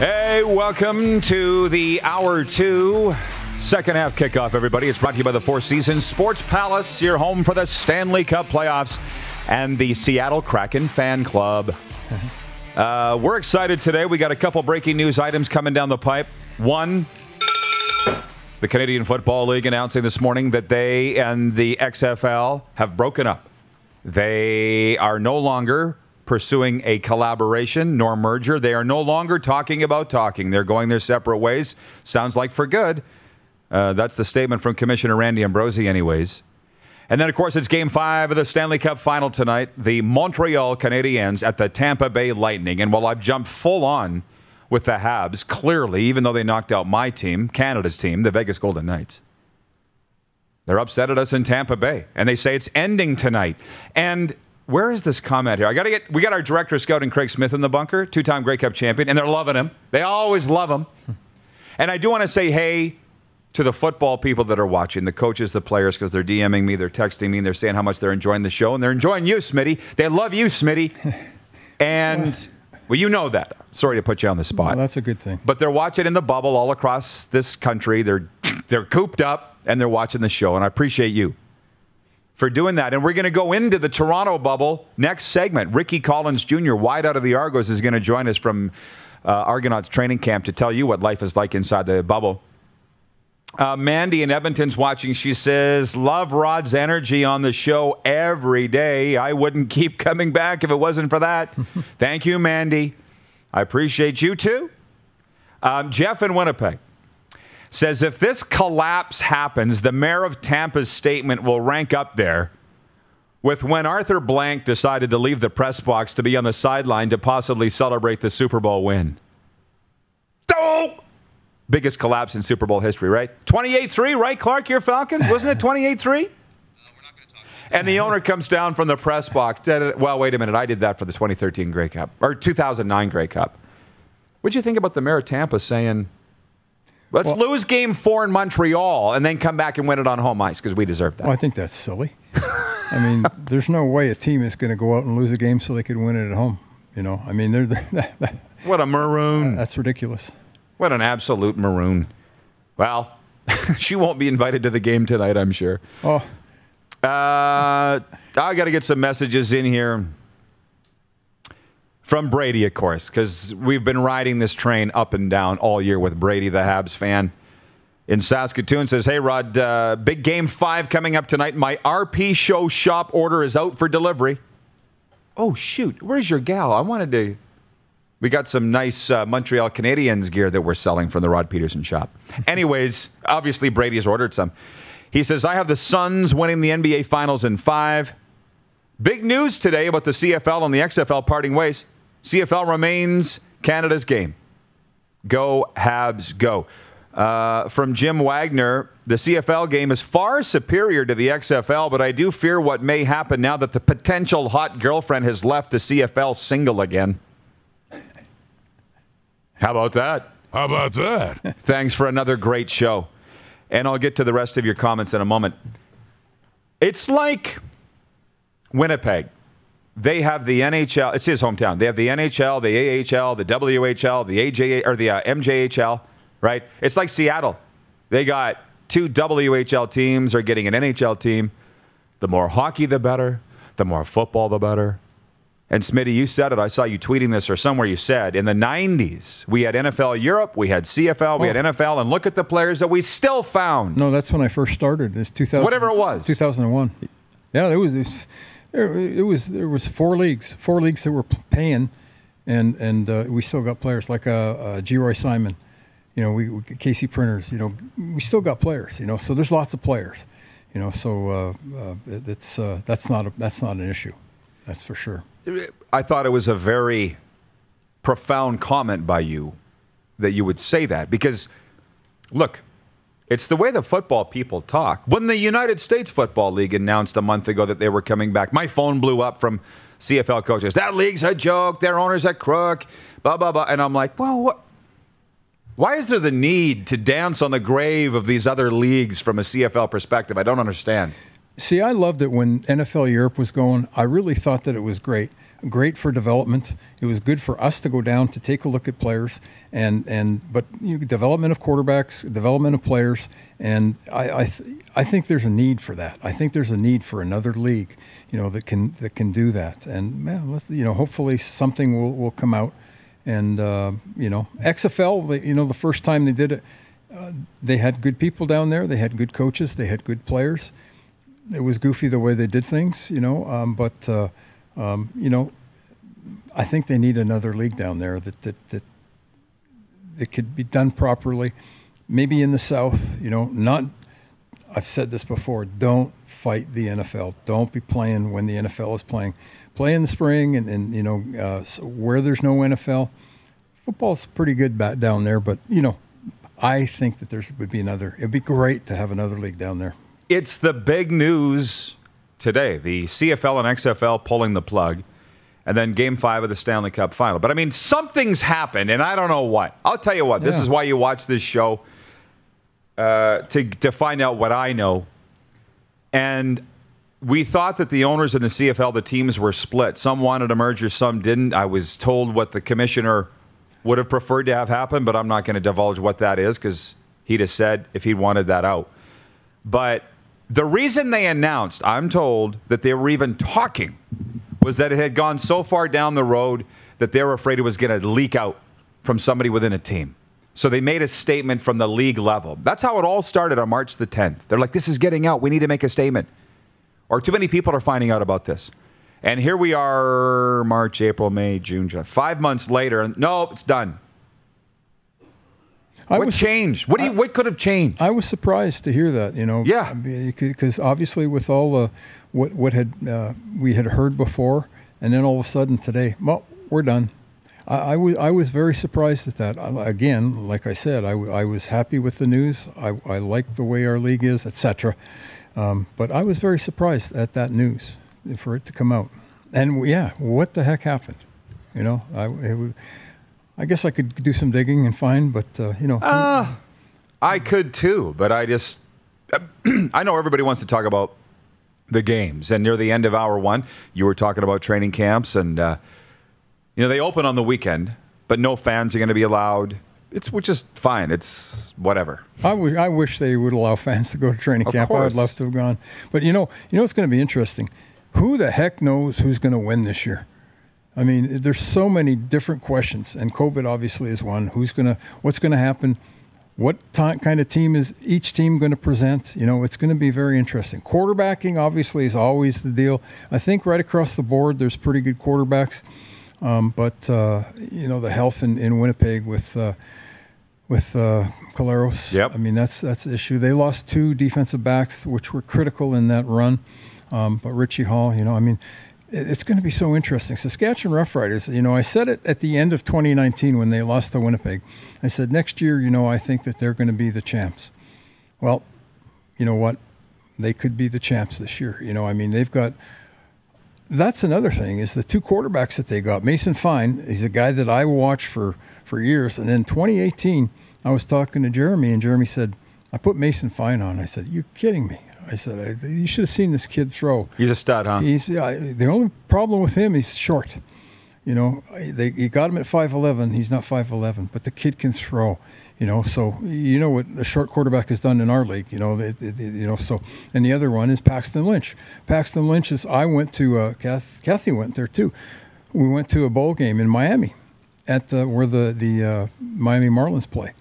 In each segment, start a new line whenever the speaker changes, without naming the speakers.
Hey, welcome to the Hour 2 second half kickoff, everybody. It's brought to you by the Four Seasons Sports Palace, your home for the Stanley Cup playoffs and the Seattle Kraken fan club. We're excited today. We got a couple breaking news items coming down the pipe. One, the Canadian Football League announcing this morning that they and the XFL have broken up. They are no longer pursuing a collaboration nor merger. They are no longer talking about talking. They're going their separate ways. Sounds like for good. That's the statement from Commissioner Randy Ambrosie anyways. And then, of course, it's Game 5 of the Stanley Cup Final tonight. The Montreal Canadiens at the Tampa Bay Lightning. And while I've jumped full on with the Habs, clearly, even though they knocked out my team, Canada's team, the Vegas Golden Knights, they're upset at us in Tampa Bay. And they say it's ending tonight. And where is this comment here? We got our director of scouting, Craig Smith, in the bunker, two-time Grey Cup champion, and they're loving him. They always love him. And I do want to say hey to the football people that are watching, the coaches, the players, because they're DMing me, they're texting me, and they're saying how much they're enjoying the show, and they're enjoying you, Smitty. They love you, Smitty. And, well, you know that. Sorry to put you on the spot.
Well, that's a good thing.
But they're watching in the bubble all across this country. They're cooped up, and they're watching the show, and I appreciate you for doing that. And we're going to go into the Toronto bubble next segment. Ricky Collins Jr., wide out of the Argos, is going to join us from Argonauts training camp to tell you what life is like inside the bubble. Mandy in Edmonton's watching. She says, love Rod's energy on the show every day. I wouldn't keep coming back if it wasn't for that. Thank you, Mandy. I appreciate you, too. Jeff in Winnipeg says, if this collapse happens, the mayor of Tampa's statement will rank up there with when Arthur Blank decided to leave the press box to be on the sideline to possibly celebrate the Super Bowl win. Oh! Biggest collapse in Super Bowl history, right? 28-3, right, Clark, your Falcons? Wasn't it 28-3?
We're not going to talk.
And the owner comes down from the press box. Well, wait a minute. I did that for the 2013 Grey Cup, or 2009 Grey Cup. What'd you think about the mayor of Tampa saying, let's lose Game 4 in Montreal and then come back and win it on home ice because we deserve that?
Well, I think that's silly. I mean, there's no way a team is going to go out and lose a game so they could win it at home. You know, I mean,
What a maroon.
That's ridiculous.
What an absolute maroon. Well, she won't be invited to the game tonight, I'm sure.
Oh.
I got to get some messages in here from Brady, of course, because we've been riding this train up and down all year with Brady, the Habs fan. In Saskatoon says, hey, Rod, big Game 5 coming up tonight. My RP Show shop order is out for delivery. Oh, shoot. Where's your gal? We got some nice Montreal Canadiens gear that we're selling from the Rod Pedersen shop. Anyways, obviously Brady's ordered some. He says, I have the Suns winning the NBA Finals in 5. Big news today about the CFL and the XFL parting ways. CFL remains Canada's game. Go, Habs, go. From Jim Wagner, the CFL game is far superior to the XFL, but I do fear what may happen now that the potential hot girlfriend has left the CFL single again. How about that?
How about that?
Thanks for another great show. And I'll get to the rest of your comments in a moment. It's like Winnipeg. They have the NHL. It's his hometown. They have the NHL, the AHL, the WHL, the AJ or the MJHL, right? It's like Seattle. They got 2 WHL teams are getting an NHL team. The more hockey, the better. The more football, the better. And Smitty, you said it. I saw you tweeting this or somewhere you said, in the 90s, we had NFL Europe, we had CFL, we had NFL, and look at the players that we still found.
No, that's when I first started. It's 2000.
Whatever it was.
2001. Yeah, there was 4 leagues that were paying, and we still got players like G. Roy Simon, you know, we Casey Printers, you know, we still got players, you know. So there's lots of players, you know. So that's not an issue, that's for sure.
I thought it was a very profound comment by you that you would say that because, look, it's the way the football people talk. When the United States Football League announced a month ago that they were coming back, my phone blew up from CFL coaches. That league's a joke. Their owner's a crook. Blah, blah, blah. And I'm like, well, what? Why is there the need to dance on the grave of these other leagues from a CFL perspective? I don't understand.
See, I loved it when NFL Europe was going. I really thought that it was great. great for development. It was good for us to go down to take a look at players, but development of quarterbacks, development of players, and I think there's a need for that. I think there's a need for another league, that can do that. And hopefully something will come out. And XFL, the first time they did it, they had good people down there. They had good coaches. They had good players. It was goofy the way they did things, but I think they need another league down there that could be done properly. Maybe in the South, not. I've said this before. Don't fight the NFL. Don't be playing when the NFL is playing. Play in the spring, and where there's no NFL, football's pretty good down there. But I think that would be another. It'd be great to have another league down there.
It's the big news today. The CFL and XFL pulling the plug, and then Game 5 of the Stanley Cup Final. But, I mean, something's happened, and I don't know what. I'll tell you what. This is why you watch this show, to find out what I know. And we thought that the owners in the CFL, the teams were split. Some wanted a merger, some didn't. I was told what the commissioner would have preferred to have happen, but I'm not going to divulge what that is because he'd have said if he wanted that out. But the reason they announced, I'm told, that they were even talking was that it had gone so far down the road that they were afraid it was going to leak out from somebody within a team. So they made a statement from the league level. That's how it all started on March the 10th. They're like, this is getting out. We need to make a statement. Or too many people are finding out about this. And here we are, March, April, May, June, July. 5 months later, and no, it's done. What changed? What could have changed?
I was surprised to hear that,
Yeah.
Because obviously with all the what we had heard before, and then all of a sudden today, well, we're done. I was very surprised at that. Again, like I said, I was happy with the news. I like the way our league is, etc. But I was very surprised at that news for it to come out. And what the heck happened? I guess I could do some digging and find, but
I could too, but I know everybody wants to talk about the games, and near the end of hour one, you were talking about training camps, and they open on the weekend, but no fans are going to be allowed. Which is fine. It's whatever.
I wish they would allow fans to go to training camp. I would love to have gone, but it's going to be interesting. Who the heck knows who's going to win this year? I mean, there's so many different questions, and COVID obviously is one. What's going to happen? What kind of team is each team going to present? It's going to be very interesting. Quarterbacking obviously is always the deal. I think right across the board there's pretty good quarterbacks, but the health in Winnipeg with Caleros.
Yep.
I mean, that's the issue. They lost 2 defensive backs, which were critical in that run. But Richie Hall, it's going to be so interesting. Saskatchewan Roughriders, I said it at the end of 2019 when they lost to Winnipeg. I said, next year, I think that they're going to be the champs. Well, you know what? They could be the champs this year. They've got – that's another thing is the 2 quarterbacks that they got. Mason Fine, he's a guy that I watched for years. And in 2018, I was talking to Jeremy, and Jeremy said, I put Mason Fine on. I said, you're kidding me. I said, you should have seen this kid throw.
He's a stud, huh?
The only problem with him, he's short. He got him at 5'11". He's not 5'11", but the kid can throw. So what a short quarterback has done in our league. So and the other one is Paxton Lynch. Paxton Lynch is. I went to Kathy went there too. We went to a bowl game in Miami, at where the Miami Marlins play,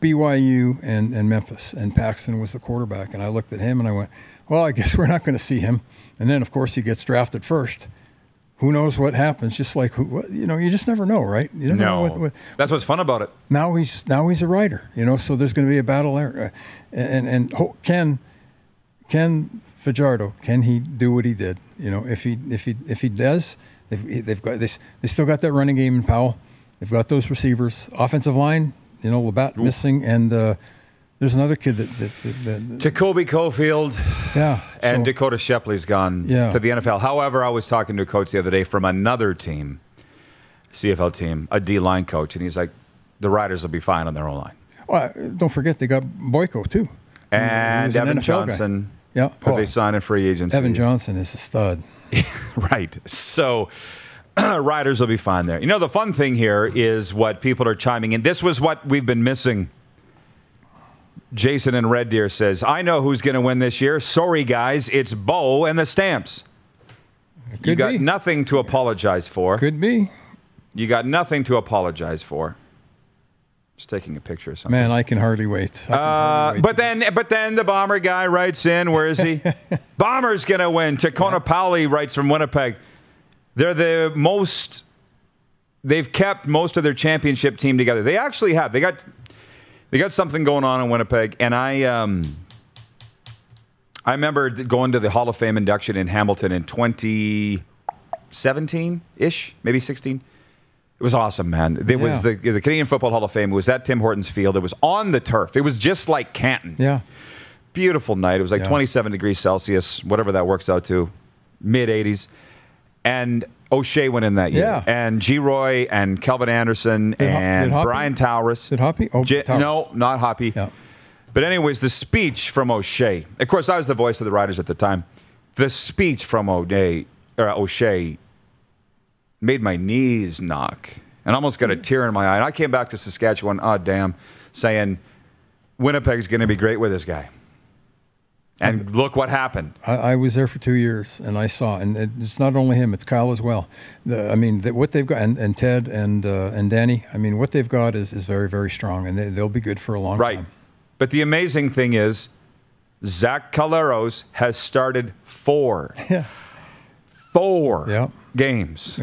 BYU and Memphis, and Paxton was the quarterback. And I looked at him and I went, well, I guess we're not going to see him. And then, of course, he gets drafted first. Who knows what happens? Just like you just never know, right? You don't know
that's what's fun about it.
Now he's a writer, so there's going to be a battle there. And Ken Fajardo, can he do what he did? If he does, they still got that running game in Powell. They've got those receivers, offensive line. Labatt missing, and there's another kid that
Jacoby Cofield, and Dakota Shepley's gone to the NFL. However, I was talking to a coach the other day from another team, CFL team, a D-line coach, and he's like, the Riders will be fine on their own line.
Well, don't forget they got Boyko too,
and Evan Johnson.
Guy.
They signed in free agency.
Evan Johnson is a stud.
Right. So Riders will be fine there. You know, the fun thing here is what people are chiming in. This was what we've been missing. Jason in Red Deer says, I know who's going to win this year. Sorry, guys. It's Bo and the Stamps. You got nothing to apologize for.
Could be.
You got nothing to apologize for. Just taking a picture of something.
Man, I can hardly wait.
But then the Bomber guy writes in. Where is he? Bomber's going to win. Tacona Powley writes from Winnipeg. They're the most. They've kept most of their championship team together. They actually have. They got something going on in Winnipeg, and I remember going to the Hall of Fame induction in Hamilton in 2017-ish, maybe 16. It was awesome, man. It was the Canadian Football Hall of Fame. It was at Tim Hortons Field. It was on the turf. It was just like Canton.
Yeah.
Beautiful night. It was like 27 degrees Celsius, whatever that works out to, mid-80s. And O'Shea went in that year.
Yeah.
And G. Roy and Kelvin Anderson and Brian Towers.
Did Hoppy? Oh, Towers.
No, not Hoppy.
Yeah.
But anyways, the speech from O'Shea. Of course, I was the voice of the Riders at the time. The speech from O'Shea made my knees knock. And almost got a tear in my eye. And I came back to Saskatchewan, saying, Winnipeg's going to be great with this guy. And look what happened.
I was there for 2 years, and I saw, and it's not only him; it's Kyle as well. What they've got, and Ted and Danny. I mean, what they've got is very, very strong, and they'll be good for a long time.
But the amazing thing is, Zach Caleros has started 4 games.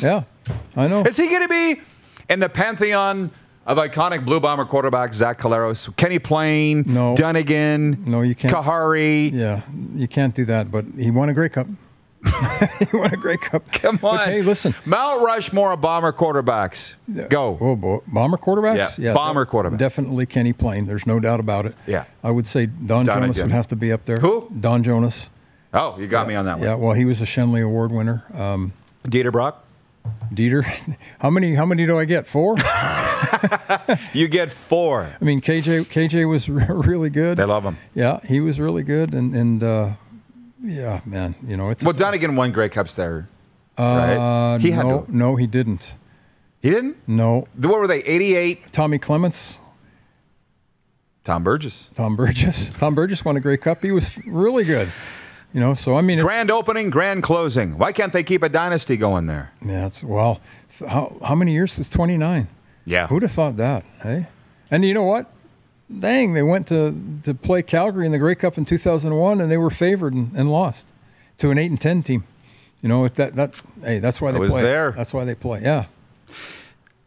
Yeah, I know.
Is he going to be in the pantheon of iconic Blue Bomber quarterbacks? Zach Caleros, Kenny Plain, Dunnigan,
no, you can't.
Kahari.
Yeah, you can't do that. But he won a Grey Cup. He won a Grey Cup.
Come on.
But, hey, listen.
Mount Rushmore of Bomber quarterbacks. Go.
Oh, Bomber quarterbacks?
Yeah, Bomber quarterbacks.
Definitely Kenny Plain. There's no doubt about it.
Yeah.
I would say Don Jonas would have to be up there.
Who?
Don Jonas.
Oh, you got me on that one.
Yeah, well, he was a Shenley Award winner.
Dieter Brock?
Dieter. How many do I get? 4?
You get 4.
I mean, KJ was really good.
They love him.
Yeah, he was really good, and yeah, man, you know it's.
Well, Dunnigan won Grey Cups there, right? He
no, he didn't.
He didn't?
No.
What were they? 88.
Tommy Clements.
Tom Burgess.
Tom Burgess won a Grey Cup. He was really good. You know, so I mean,
grand opening, grand closing. Why can't they keep a dynasty going there?
Yeah, how many years was 29?
Yeah,
who'd have thought that? Hey, and you know what? Dang, they went to play Calgary in the Grey Cup in 2001, and they were favored and lost to an 8-10 team. You know, that's why they play.
There.
That's why they play. Yeah.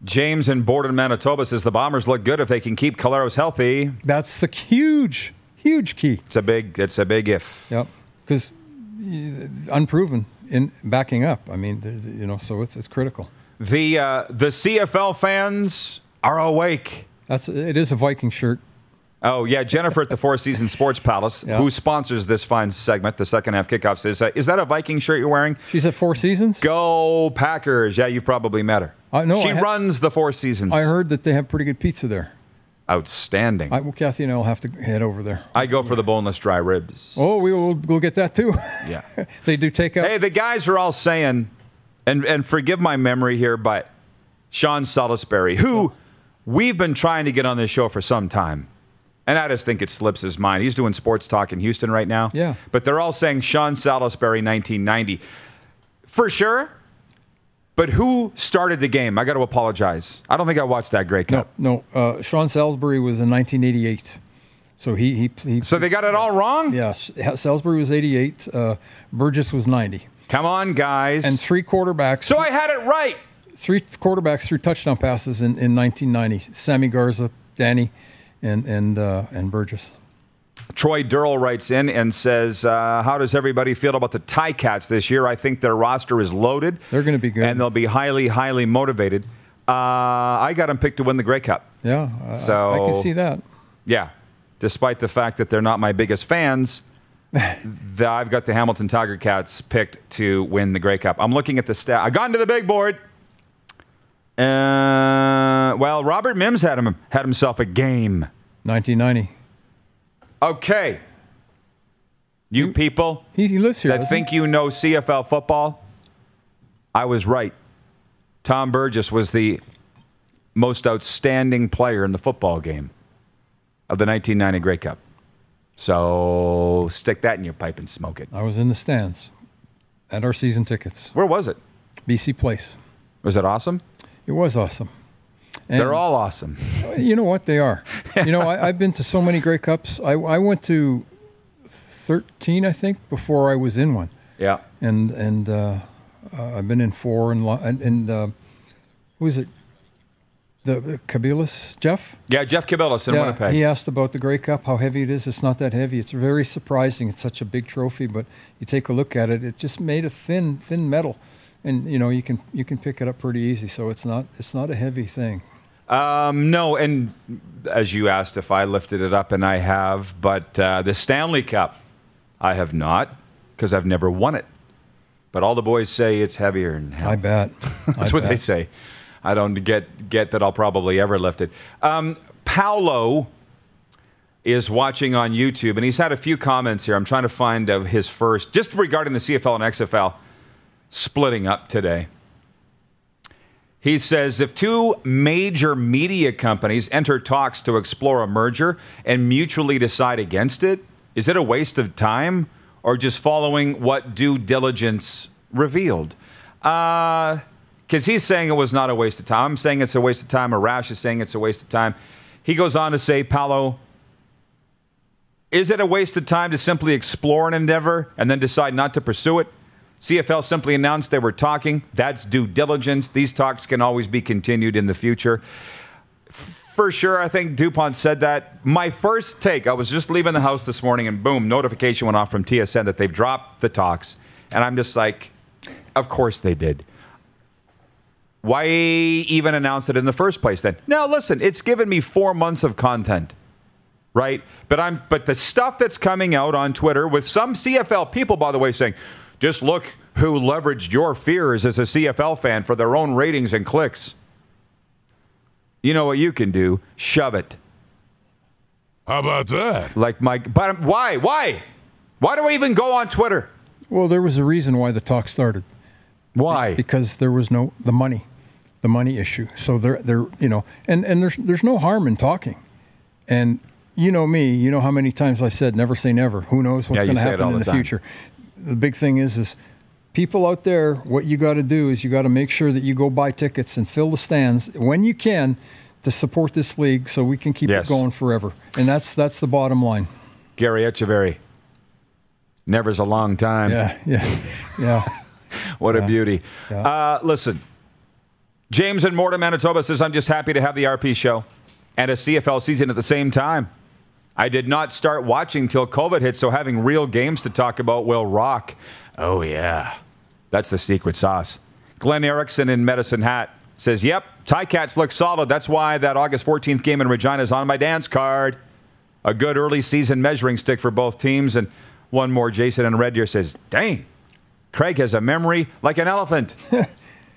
James in Borden, Manitoba says the Bombers look good if they can keep Caleros healthy.
That's the huge key.
It's a big if.
Yep. Because unproven in backing up. I mean, you know, so it's critical.
The CFL fans are awake.
It is a Viking shirt.
Oh yeah, Jennifer at the Four Seasons Sports Palace, who sponsors this fine segment, the second half kickoff, says, "Is that a Viking shirt you're wearing?"
She's at Four Seasons.
Go Packers! Yeah, you've probably met her.
No,
she runs the Four Seasons.
I heard that they have pretty good pizza there.
Outstanding.
Well, Kathy and I will have to head over there.
I go for the boneless dry ribs.
Oh, we'll get that too.
Yeah.
They do take out.
Hey, the guys are all saying, and forgive my memory here, but Sean Salisbury, who we've been trying to get on this show for some time, and I just think it slips his mind. He's doing sports talk in Houston right now.
Yeah.
But they're all saying Sean Salisbury 1990. For sure. But who started the game? I got to apologize. I don't think I watched that Grey Cup.
No. Sean Salisbury was in 1988. So he
So they got it all wrong?
Yes. Salisbury was 88. Burgess was 90.
Come on, guys.
And 3 quarterbacks.
So I had it right.
3 quarterbacks threw touchdown passes in 1990. Sammy Garza, Danny, and Burgess.
Troy Durrell writes in and says, how does everybody feel about the Ticats this year? I think their roster is loaded.
They're going to be good.
And they'll be highly, highly motivated. I got them picked to win the Grey Cup.
Yeah,
so,
I can see that.
Yeah. Despite the fact that they're not my biggest fans, I've got the Hamilton Tiger Cats picked to win the Grey Cup. I'm looking at the stat. I got into the big board. Well, Robert Mims had himself a game.
1990.
Okay. You people
he lives here,
that think you know CFL football, I was right. Tom Burgess was the most outstanding player in the football game of the 1990 Grey Cup. So stick that in your pipe and smoke it.
I was in the stands at our season tickets.
Where was it?
BC Place.
Was it awesome?
It was awesome. And
they're all awesome.
You know what? They are. I've been to so many Grey Cups. I went to 13, I think, before I was in one.
Yeah.
And I've been in 4 and who is it? The Kabilas, Jeff?
Yeah, Jeff Kabilas in Winnipeg.
He asked about the Grey Cup, how heavy it is. It's not that heavy. It's very surprising. It's such a big trophy, but you take a look at it. It's just made of thin metal, and you can pick it up pretty easy. So it's not a heavy thing.
No, and as you asked if I lifted it up, and I have, but the Stanley Cup, I have not, because I've never won it. But all the boys say it's heavier and heavier.
I bet.
That's what they say. I don't get that I'll probably ever lift it. Paolo is watching on YouTube, and he's had a few comments here. I'm trying to find his first, just regarding the CFL and XFL splitting up today. He says, if two major media companies enter talks to explore a merger and mutually decide against it, is it a waste of time or just following what due diligence revealed? Because he's saying it was not a waste of time. I'm saying it's a waste of time. Arash is saying it's a waste of time. He goes on to say, Paolo, is it a waste of time to simply explore an endeavor and then decide not to pursue it? CFL simply announced they were talking. That's due diligence. These talks can always be continued in the future. For sure, I think DuPont said that. My first take, I was just leaving the house this morning and boom, notification went off from TSN that they've dropped the talks. And I'm just like, of course they did. Why even announce it in the first place then? Now, listen, it's given me 4 months of content, right? But the stuff that's coming out on Twitter with some CFL people, by the way, saying, just look who leveraged your fears as a CFL fan for their own ratings and clicks. You know what you can do? Shove it.
How about that?
But
why? Why do I even go on Twitter?
Well, there was a reason why the talk started.
Why?
Because there was the money issue. So and there's no harm in talking. And you know me, you know how many times I've said never say never. Who knows what's going to happen in the future? The big thing is people out there, what you got to do is you got to make sure that you go buy tickets and fill the stands when you can to support this league so we can keep it going forever. And that's the bottom line.
Gary Echeverry. Never's a long time.
Yeah.
What a beauty.
Yeah.
Listen, James in Morton, Manitoba says, I'm just happy to have the RP show and a CFL season at the same time. I did not start watching till COVID hit, so having real games to talk about will rock. Oh, yeah. That's the secret sauce. Glenn Erickson in Medicine Hat says, yep, Ticats look solid. That's why that August 14th game in Regina is on my dance card. A good early season measuring stick for both teams. And one more, Jason in Red Deer says, dang, Craig has a memory like an elephant.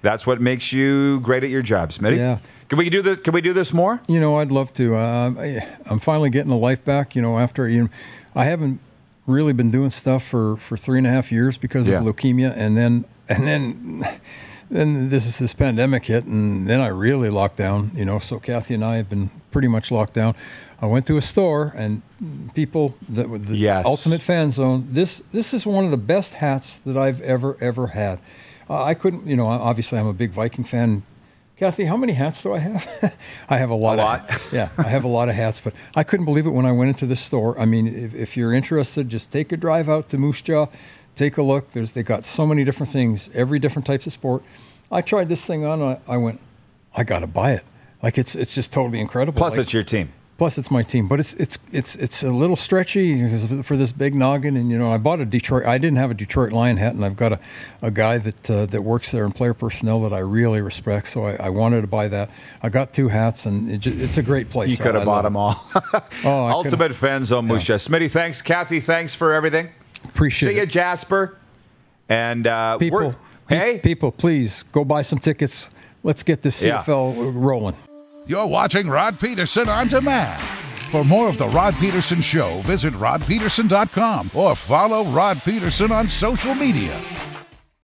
That's what makes you great at your job, Smitty.
Yeah.
Can we do this? Can we do this more?
I'd love to. I'm finally getting the life back. After I haven't really been doing stuff for 3.5 years because of leukemia, and then this pandemic hit, and then I really locked down. So Kathy and I have been pretty much locked down. I went to a store, and people the Ultimate Fan Zone. This is one of the best hats that I've ever had. I couldn't. Obviously I'm a big Viking fan. Kathy, how many hats do I have? I have a lot. Yeah, I have a lot of hats, but I couldn't believe it when I went into the store. I mean, if you're interested, just take a drive out to Moose Jaw, take a look. They got so many different things, every different types of sport. I tried this thing on. I went, I got to buy it. It's just totally incredible.
Plus, it's your team.
Plus, it's my team, but it's a little stretchy for this big noggin. And I bought a Detroit. I didn't have a Detroit Lion hat, and I've got a guy that works there in player personnel that I really respect. So I wanted to buy that. I got 2 hats, and it's a great place.
You could have bought them all. Ultimate Fan Zone, Moose Jaw. Smitty, thanks. Kathy, thanks for everything.
Appreciate it.
See you, Jasper. And
people, please go buy some tickets. Let's get this CFL rolling.
You're watching Rod Pedersen On Demand. For more of The Rod Pedersen Show, visit rodpedersen.com or follow Rod Pedersen on social media.